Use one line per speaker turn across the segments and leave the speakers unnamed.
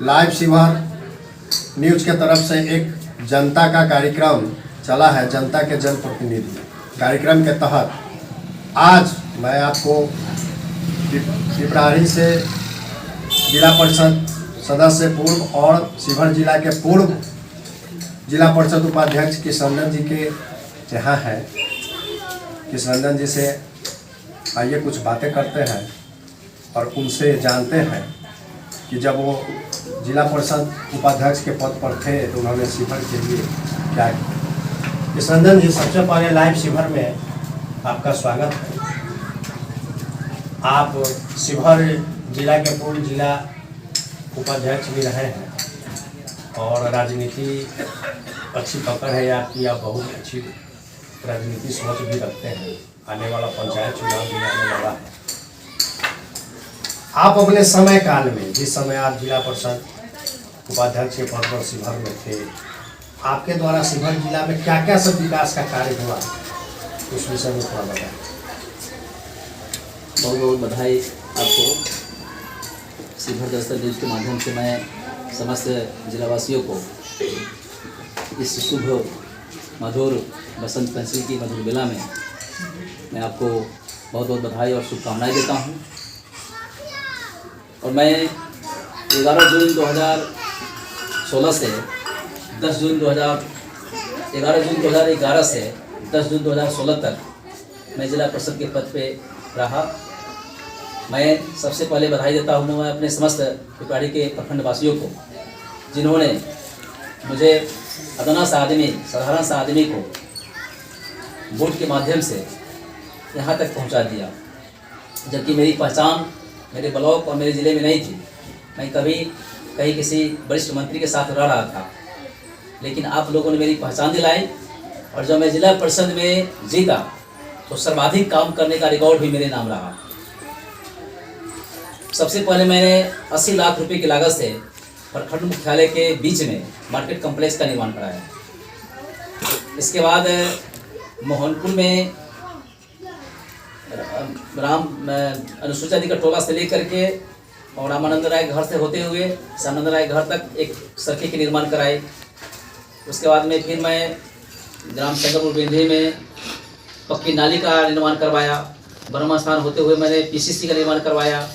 Live Sheohar news के तरफ से एक जनता का कार्यक्रम चला है, जनता के जनप्रतिनिधि कार्यक्रम के तहत आज मैं आपको पिपराही से जिला परिषद सदस्य पूर्व और शिवहर जिला के पूर्व जिला परिषद उपाध्यक्ष किशनरंजन जी के यहाँ है। किशनरंजन जी से आइए कुछ बातें करते हैं और उनसे जानते हैं कि जब वो जिला परिषद उपाध्यक्ष के पद पर थे तो उन्होंने शिवहर के लिए क्या किया। किशनरंजन जी, सबसे पहले लाइव शिवहर में आपका स्वागत है। आप शिवहर जिला के पूर्व जिला उपाध्यक्ष भी रहे हैं और राजनीति अच्छी पकड़ है आपकी, आप बहुत अच्छी राजनीति सोच भी रखते हैं। आने वाला पंचायत चुनाव भी आने वाला है। आप अपने समय काल में, जिस समय आप जिला परिषद उपाध्यक्ष के पद पर शिवहर में थे, आपके द्वारा शिवहर जिला में क्या क्या सब विकास का कार्य हुआ, उस विषय में थोड़ा बताएं।
बहुत बहुत बधाई आपको। शिवहर दस्तक न्यूज के माध्यम से मैं समस्त जिलावासियों को इस शुभ मधुर बसंत पंचमी की मधुर बेला में मैं आपको बहुत बहुत बधाई और शुभकामनाएं देता हूं। और मैं 11 जून 2016 से 10 जून 2011 से 10 जून 2016 तक मैं जिला परिषद के पद पे रहा। मैं सबसे पहले बधाई देता हूँ मैं अपने समस्त पिपराही के प्रखंड वासियों को, जिन्होंने मुझे अदना सा आदमी, साधारण सा आदमी को वोट के माध्यम से यहाँ तक पहुँचा दिया। जबकि मेरी पहचान मेरे ब्लॉक और मेरे ज़िले में नहीं थी। मैं कभी कहीं किसी वरिष्ठ मंत्री के साथ रह रहा था, लेकिन आप लोगों ने मेरी पहचान दिलाई। और जब मैं जिला परिषद में जीता तो सर्वाधिक काम करने का रिकॉर्ड भी मेरे नाम रहा। सबसे पहले मैंने 80 लाख रुपए की लागत से प्रखंड मुख्यालय के बीच में मार्केट कॉम्प्लेक्स का निर्माण कराया। इसके बाद मोहनपुर में अनुसूचित जाति का टोला से लेकर के और रामानंद राय घर से होते हुए श्यामानंद राय घर तक एक सड़क के निर्माण कराए। उसके बाद में फिर मैं ग्राम शंकरपुर बिंधी में पक्की नाली का निर्माण करवाया। ब्रह्मा स्थान होते हुए मैंने पीसीसी का निर्माण करवाया।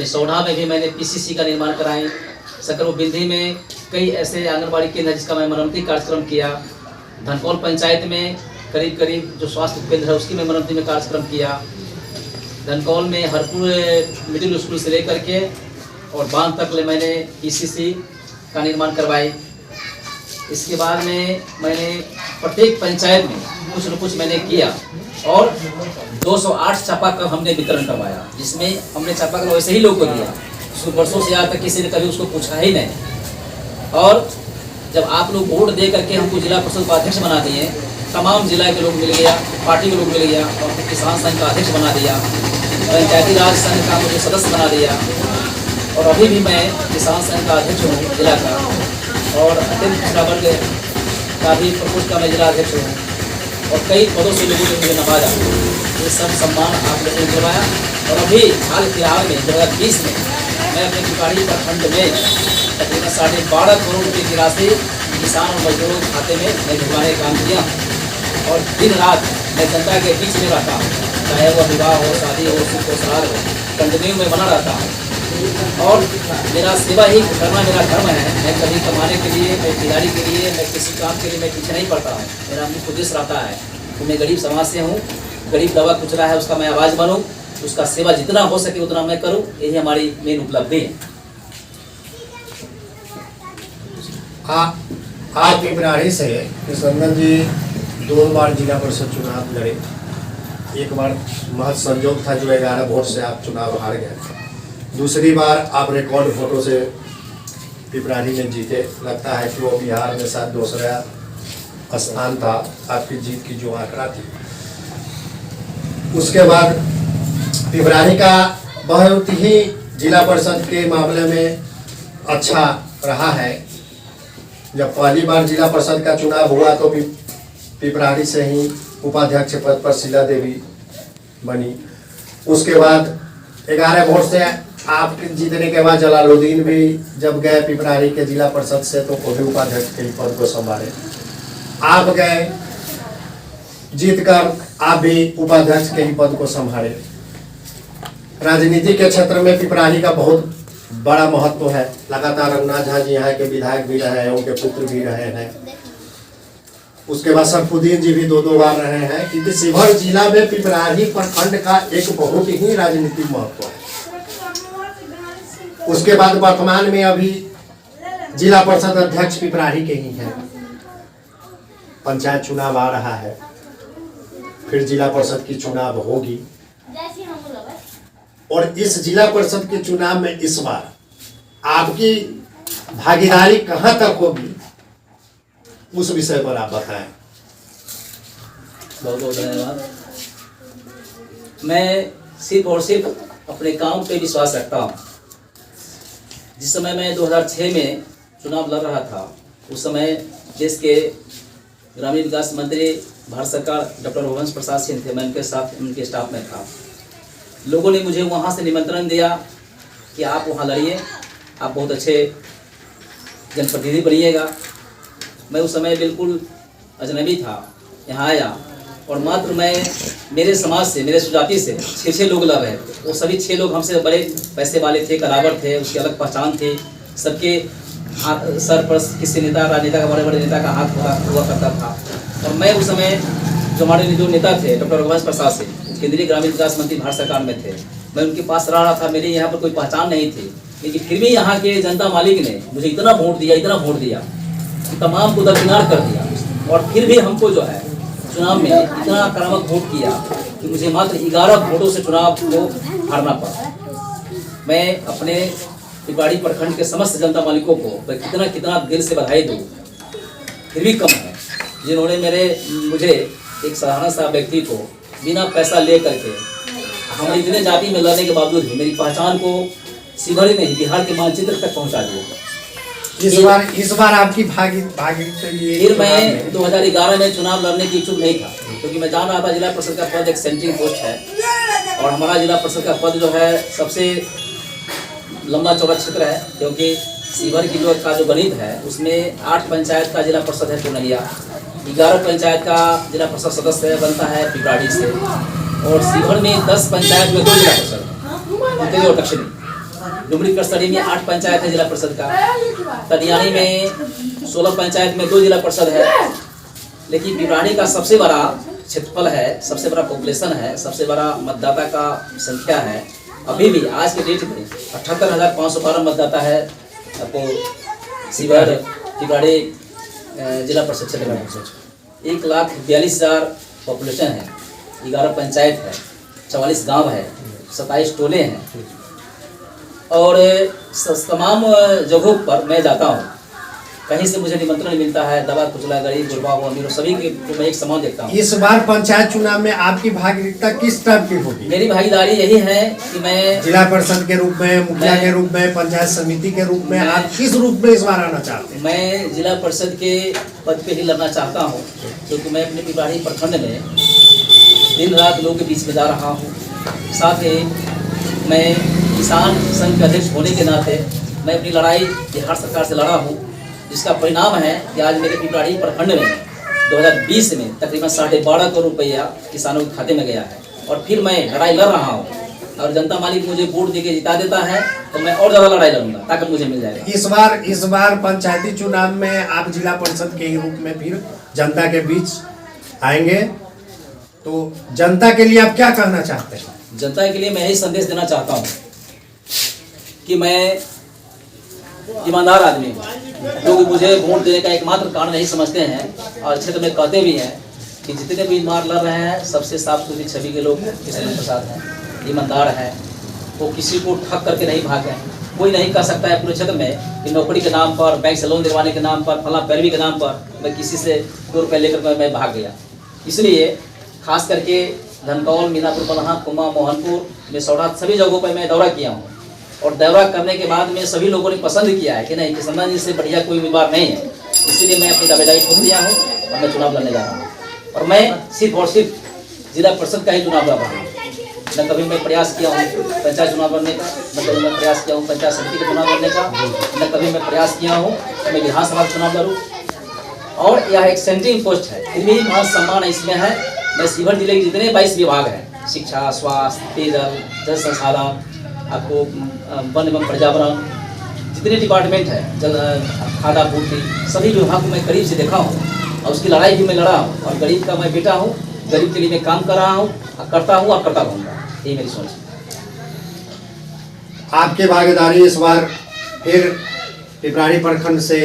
सौढ़ा में भी मैंने पीसीसी का निर्माण कराई। शंकरपुर बिंधी में कई ऐसे आंगनबाड़ी केंद्र जिसका मैं मरम्मती कार्यक्रम किया। धनकौल पंचायत में करीब करीब जो स्वास्थ्य केंद्र है उसकी मैं मरम्मती में कार्यक्रम किया। धनकौल में हरपुर मिडिल स्कूल से लेकर के और बांध तक मैंने पीसीसी का निर्माण करवाई। इसके बाद में मैंने प्रत्येक पंचायत में कुछ न कुछ मैंने किया और 208 चापाकल हमने वितरण करवाया, जिसमें हमने चापाकल वैसे ही लोगों को दिया। उसको वर्षों से आज तक किसी ने कभी उसको पूछा ही नहीं। और जब आप लोग वोट दे करके हमको जिला परिषद उपाध्यक्ष बना दिए, तमाम जिला के लोग मिल गया, पार्टी के लोग मिल गया और किसान संघ का अध्यक्ष बना दिया, पंचायती राज संघ का मुझे सदस्य बना दिया। और अभी भी मैं किसान संघ का अध्यक्ष हूँ जिला का, और अत्यंत पिछड़ा वर्ग का भी प्रकोष्ठ का मैं जिला अध्यक्ष हूँ। और कई पदों से लोगों ने मुझे नवाजा। ये सब सम्मान आप लोगों ने करवाया। और अभी हाल फिलहाल में 2020 में मैं अपने पिपराही प्रखंड में तकरीबन 12.5 करोड़ रुपये की राशि किसान और मजदूरों के खाते में मैं भिजवाने का काम किया। और दिन रात मैं जनता के बीच में रहता हूँ, चाहे वह विवाह हो, शादी हो, सुख हो, श्राद्ध हो, कंटिन्यू में बना रहता हूँ। और मेरा सेवा ही करना मेरा धर्म है। मैं कभी कमाने के लिए, मैं खिलाड़ी के लिए, मैं किसी काम के लिए मैं पीछे नहीं पड़ता हूँ। मेरा मुख्य उद्देश्य रहता है कि मैं गरीब समाज से हूँ, गरीब दबा कुचला है उसका मैं आवाज़ बनूँ, उसका सेवा जितना हो सके उतना मैं करूँ। यही हमारी मेन उपलब्धि है।
आप पिपराही से किशनरंजन जी 2 बार जिला परिषद चुनाव लड़े। एक बार महज संजोग था जो 11 वोट से आप चुनाव हार गए। दूसरी बार आप रिकॉर्ड वोटों से पिपराही में जीते। लगता है कि वो बिहार में शायद दूसरा स्थान था आपकी जीत की जो आंकड़ा थी। उसके बाद पिपराही का बहुत ही जिला परिषद के मामले में अच्छा रहा है। जब पहली बार जिला परिषद का चुनाव हुआ तो पिपराही से ही उपाध्यक्ष पद पर शीला देवी बनी। उसके बाद 11 वोट से आप जीतने के बाद जलालुद्दीन भी जब गए पिपराही के जिला परिषद से तो वो भी उपाध्यक्ष के पद को संभाले। आप गए जीतकर, आप भी उपाध्यक्ष के ही पद को संभाले। राजनीति के क्षेत्र में पिपराही का बहुत बड़ा महत्व है। लगातार रघुनाथ झा जी यहाँ के विधायक भी रहे हैं, उनके पुत्र भी रहे हैं। उसके बाद सरफुद्दीन जी भी दो बार रहे हैं, क्योंकि शिवहर जिला में पिपराही प्रखंड का एक बहुत ही राजनीतिक महत्व है। उसके बाद वर्तमान में अभी जिला परिषद अध्यक्ष पिपराही के ही हैं। पंचायत चुनाव आ रहा है, फिर जिला परिषद की चुनाव होगी, और इस जिला परिषद के चुनाव में इस बार आपकी भागीदारी कहां तक होगी, उस विषय पर आप बताएं।
बहुत बहुत धन्यवाद। मैं सिर्फ और सिर्फ अपने काम पे विश्वास रखता हूँ। जिस समय मैं 2006 में चुनाव लड़ रहा था, उस समय देश के ग्रामीण विकास मंत्री भारत सरकार डॉक्टर रघुवंश प्रसाद सिंह थे। मैं उनके स्टाफ में था। लोगों ने मुझे वहाँ से निमंत्रण दिया कि आप वहाँ लड़िए, आप बहुत अच्छे जनप्रतिनिधि बनिएगा। मैं उस समय बिल्कुल अजनबी था, यहाँ आया और मात्र मैं मेरे समाज से, मेरे सुजाति से 6 लोग लड़ रहे थे। वो सभी 6 लोग हमसे बड़े पैसे वाले थे, कलावर थे, उसकी अलग पहचान थी। सबके हाथ सर पर किसी नेता, राजनेता का, बड़े बड़े नेता का हाथ हुआ करता था। और मैं उस समय जो हमारे जो नेता थे डॉक्टर रघुवंश प्रसाद सिंह, केंद्रीय ग्रामीण विकास मंत्री भारत सरकार में थे, मैं उनके पास रहा था। मेरे यहाँ पर कोई पहचान नहीं थी, लेकिन फिर भी यहाँ के जनता मालिक ने मुझे इतना वोट दिया, तमाम को दरकिनार कर दिया। और फिर भी हमको जो है चुनाव में इतना आक्रामक वोट किया कि मुझे मात्र 11 वोटों से चुनाव को हारना पड़ा। मैं अपने पिपराही प्रखंड के समस्त जनता मालिकों को कितना दिल से बधाई दूँ, फिर भी कम है, जिन्होंने मुझे एक साधारण सा व्यक्ति को बिना पैसा ले करके, हम इतने जाति में लड़ने के बावजूद भी मेरी पहचान को शिवहर ही नहीं, बिहार के मानचित्र तक पहुंचा दिया।
इस बार आपकी भागी
फिर मैं 2011 में चुनाव लड़ने की इच्छुक नहीं था, क्योंकि मैं जान रहा था जिला परिषद का पद एक सेंट्रिंग पोस्ट है, और हमारा जिला परिषद का पद जो है सबसे लंबा चौड़ा क्षेत्र है। क्योंकि शिवहर की जो गणित है उसमें 8 पंचायत का जिला परिषद है पूर्णिया, 11 पंचायत का जिला परिषद सदस्य बनता है पिपराही से, और शिवहर में 10 पंचायत में 2 जिला परिषद, उत्तरी और दक्षिणी। डुमरी कस्टडी में 8 पंचायत है जिला परिषद का, तनियानी में 16 पंचायत में 2 जिला परिषद है। लेकिन पिपराही का सबसे बड़ा क्षेत्रफल है, सबसे बड़ा पॉपुलेशन है, सबसे बड़ा मतदाता का संख्या है। अभी भी आज के डेट में 78,512 मतदाता है आपको शिवहर पिपराही जिला परिषद क्षेत्र में। 1,42,000 पॉपुलेशन है, 11 पंचायत है, 44 गांव है, 27 टोले हैं, और तमाम जगहों पर मैं जाता हूँ। कहीं से मुझे निमंत्रण मिलता है, दवा कुचला, गरीब गुरबा वो अमीर सभी को मैं एक समान देखता हूँ।
इस बार पंचायत चुनाव में आपकी भागीदारी किस टाइप की होगी?
मेरी भागीदारी यही है कि मैं
जिला परिषद के रूप में, मुखिया के रूप में, पंचायत समिति के रूप में, आप किस रूप में इस बार आना चाहते हैं?
मैं जिला परिषद के पद पे ही लड़ना चाहता हूँ, क्योंकि मैं अपने पिपराही प्रखंड में दिन रात लोगों के बीच में जा रहा हूँ। साथ ही मैं किसान संघ के अध्यक्ष होने के नाते मैं अपनी लड़ाई बिहार सरकार से लड़ा हूँ, जिसका परिणाम है कि आज मेरे पिपराही प्रखंड में 2020 में तकरीबन 12.5 करोड़ रुपया किसानों के खाते में गया है। और फिर मैं लड़ाई लड़ रहा हूँ, और जनता मालिक मुझे वोट देके जिता देता है तो मैं और ज़्यादा लड़ाई लड़ूंगा, ताकत मुझे मिल जाएगा।
इस बार पंचायती चुनाव में आप जिला परिषद के रूप में फिर जनता के बीच आएंगे, तो जनता के लिए आप क्या कहना चाहते हैं?
जनता के लिए मैं यही संदेश देना चाहता हूँ कि मैं ईमानदार आदमी हूँ। लोग मुझे वोट देने का एकमात्र कारण नहीं समझते हैं, और क्षेत्र में कहते भी हैं कि जितने भी मार लड़ रहे हैं सबसे साफ सुथरी छवि के लोग किसान प्रसाद हैं, ईमानदार हैं, वो किसी को ठग करके नहीं भागे। कोई नहीं कह सकता है पूरे क्षेत्र में कि नौकरी के नाम पर, बैंक से लोन दिलवाने के नाम पर, फला पैरवी के नाम पर मैं किसी से 2 रुपये लेकर मैं भाग गया। इसलिए खास करके धनकौल, मीनापुर, बलहा, कुमा, मोहनपुर, मेसौड़ा सभी जगहों पर मैं दौरा किया हूँ, और दौरा करने के बाद में सभी लोगों ने पसंद किया है कि नहीं, किसान जी से बढ़िया कोई उम्मीदवार नहीं है। इसलिए मैं अपनी दावेदारी छोड़ दिया हूँ और मैं चुनाव लड़ने जा रहा हूँ, और मैं सिर्फ और सिर्फ जिला परिषद का ही चुनाव लड़ रहा हूँ। न कभी मैं प्रयास किया हूँ पंचायत चुनाव लड़ने का, न कभी मैं प्रयास किया हूँ पंचायत समिति के चुनाव लड़ने का, न कभी मैं प्रयास किया हूँ कि मैं विधानसभा का चुनाव लड़ूँ। और यह एक सेंट्रिंग पोस्ट है, फिर भी बहुत सम्मान इसमें है। मैं शिवहर जिले के जितने 22 विभाग हैं, शिक्षा, स्वास्थ्य, पेयजल, जल संसाधन, आपको वन एवं पर्यावरण, जितने डिपार्टमेंट है, जल खाद्य आपूर्ति, सभी विभाग को मैं करीब से देखा हूँ और उसकी लड़ाई भी मैं लड़ा हूँ। और गरीब का मैं बेटा हूँ, गरीब के लिए मैं काम कर रहा हूँ, करता हूँ और करता रहूँगा, यही मेरी सोच है।
आपकी भागीदारी इस बार फिर पिपराही प्रखंड से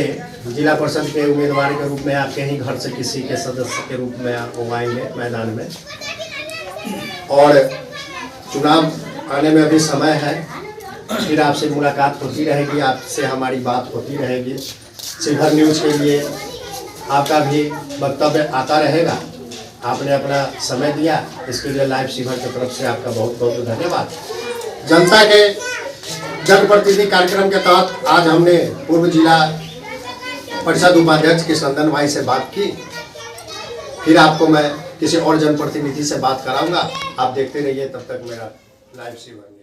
जिला परिषद के उम्मीदवार के रूप में आपके ही घर से किसी के सदस्य के रूप में वो आएंगे मैदान में, और चुनाव आने में अभी समय है। फिर आपसे मुलाकात होती रहेगी, आपसे हमारी बात होती रहेगी। शिवहर न्यूज़ के लिए आपका भी वक्तव्य आता रहेगा। आपने अपना समय दिया, इसके लिए लाइव शिवहर की तरफ से आपका बहुत बहुत धन्यवाद। जनता के जनप्रतिनिधि कार्यक्रम के तहत आज हमने पूर्व जिला परिषद उपाध्यक्ष कृष्णनंदन भाई से बात की। फिर आपको मैं किसी और जनप्रतिनिधि से बात कराऊंगा। आप देखते रहिए, तब तक मेरा लाइव शिवहर।